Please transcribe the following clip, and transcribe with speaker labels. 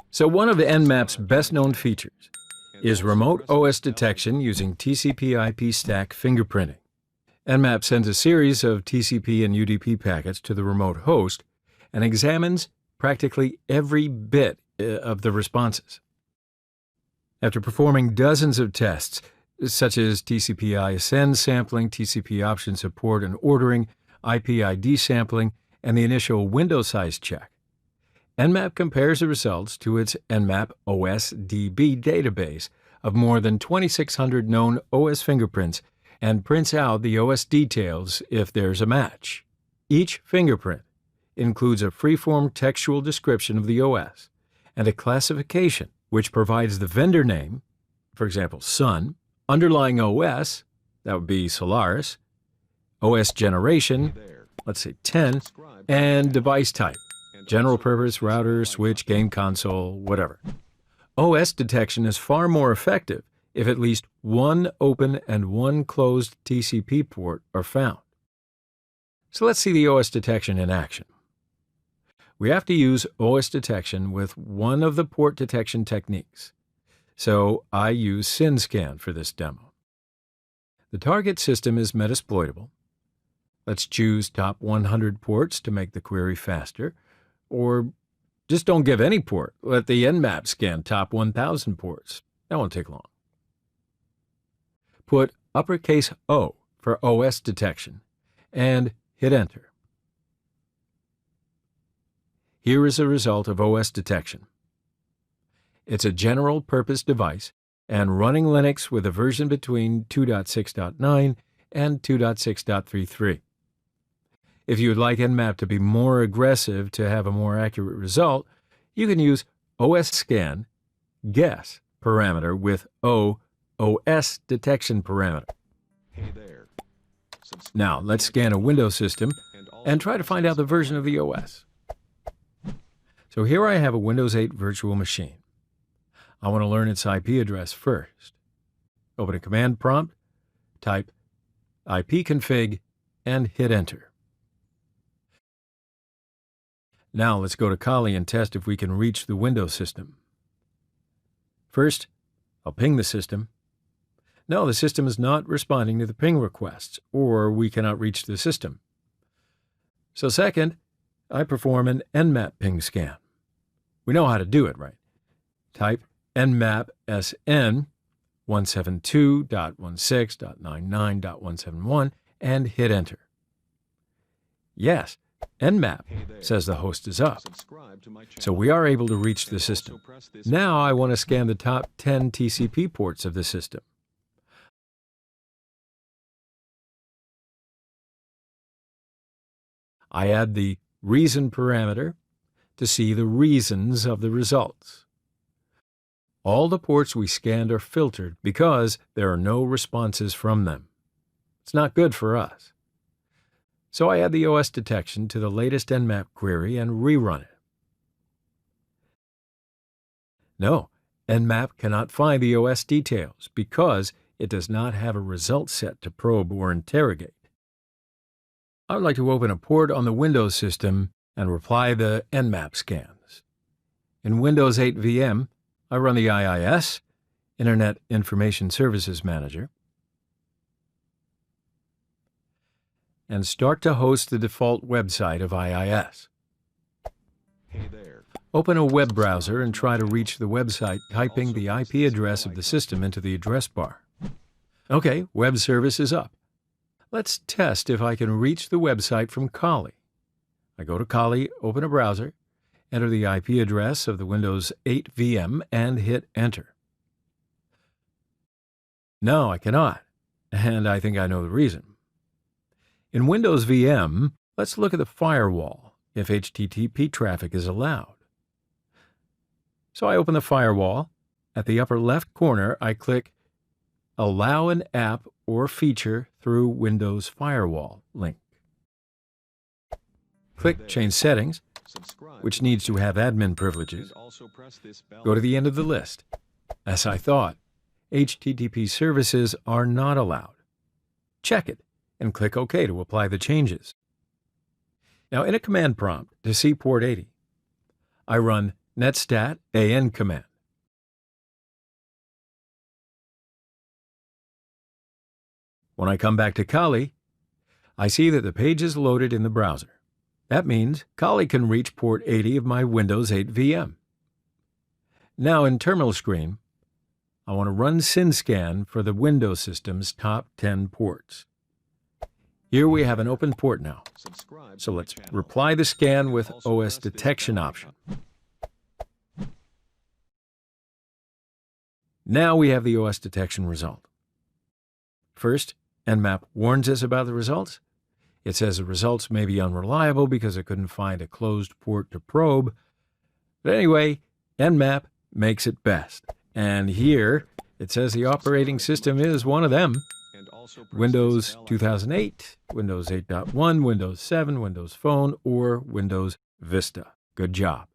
Speaker 1: So one of Nmap's best-known features is remote OS detection using TCP IP stack fingerprinting. Nmap sends a series of TCP and UDP packets to the remote host and examines practically every bit of the responses. After performing dozens of tests, such as TCP ISN sampling, TCP option support and ordering, IP ID sampling, and the initial window size check, Nmap compares the results to its Nmap OS-DB database of more than 2,600 known OS fingerprints and prints out the OS details if there's a match. Each fingerprint includes a free-form textual description of the OS and a classification which provides the vendor name, for example, Sun, underlying OS, that would be Solaris, OS generation, let's say 10, and device type, general purpose, router, switch, game console, whatever. OS detection is far more effective if at least one open and one closed TCP port are found. So let's see the OS detection in action. We have to use OS detection with one of the port detection techniques. So I use SynScan for this demo. The target system is Metasploitable. Let's choose top 100 ports to make the query faster, or just don't give any port. Let the Nmap scan top 1,000 ports. That won't take long. Put uppercase O for OS detection and hit Enter. Here is a result of OS detection. It's a general-purpose device and running Linux with a version between 2.6.9 and 2.6.33. If you would like Nmap to be more aggressive to have a more accurate result, you can use OS scan guess parameter with OS detection parameter. Now let's scan a Windows system and try to find out the version of the OS. So here I have a Windows 8 virtual machine. I want to learn its IP address first. Open a command prompt, type ipconfig, and hit Enter. Now let's go to Kali and test if we can reach the Windows system. First, I'll ping the system. No, the system is not responding to the ping requests, or we cannot reach the system. So second, I perform an Nmap ping scan. We know how to do it, right? Type Nmap SN 172.16.99.171 and hit Enter. Yes, Nmap says the host is up. So we are able to reach the system. Now I want to scan the top 10 TCP ports of the system. I add the reason parameter to see the reasons of the results. All the ports we scanned are filtered because there are no responses from them. It's not good for us. So I add the OS detection to the latest Nmap query and rerun it. No, Nmap cannot find the OS details because it does not have a result set to probe or interrogate. I would like to open a port on the Windows system and reply the Nmap scans. In Windows 8 VM, I run the IIS, Internet Information Services Manager, and start to host the default website of IIS. Open a web browser and try to reach the website typing the IP address of the system into the address bar. Okay, web service is up. Let's test if I can reach the website from Kali. I go to Kali, open a browser, enter the IP address of the Windows 8 VM, and hit Enter. No, I cannot, and I think I know the reason. In Windows VM, let's look at the firewall if HTTP traffic is allowed. So I open the firewall. At the upper left corner, I click Allow an app or feature through Windows Firewall link. Click Change Settings, which needs to have admin privileges. Go to the end of the list. As I thought, HTTP services are not allowed. Check it and click OK to apply the changes. Now in a command prompt to see port 80, I run netstat an command. When I come back to Kali, I see that the page is loaded in the browser. That means Kali can reach port 80 of my Windows 8 VM. Now in Terminal Screen, I want to run SynScan for the Windows system's top 10 ports. Here we have an open port now. So let's reply the scan with OS detection option. Now we have the OS detection result. First, Nmap warns us about the results. It says the results may be unreliable because it couldn't find a closed port to probe. But anyway, Nmap makes it best. And here it says the operating system is one of them. Windows 2008, Windows 8.1, Windows 7, Windows Phone, or Windows Vista. Good job.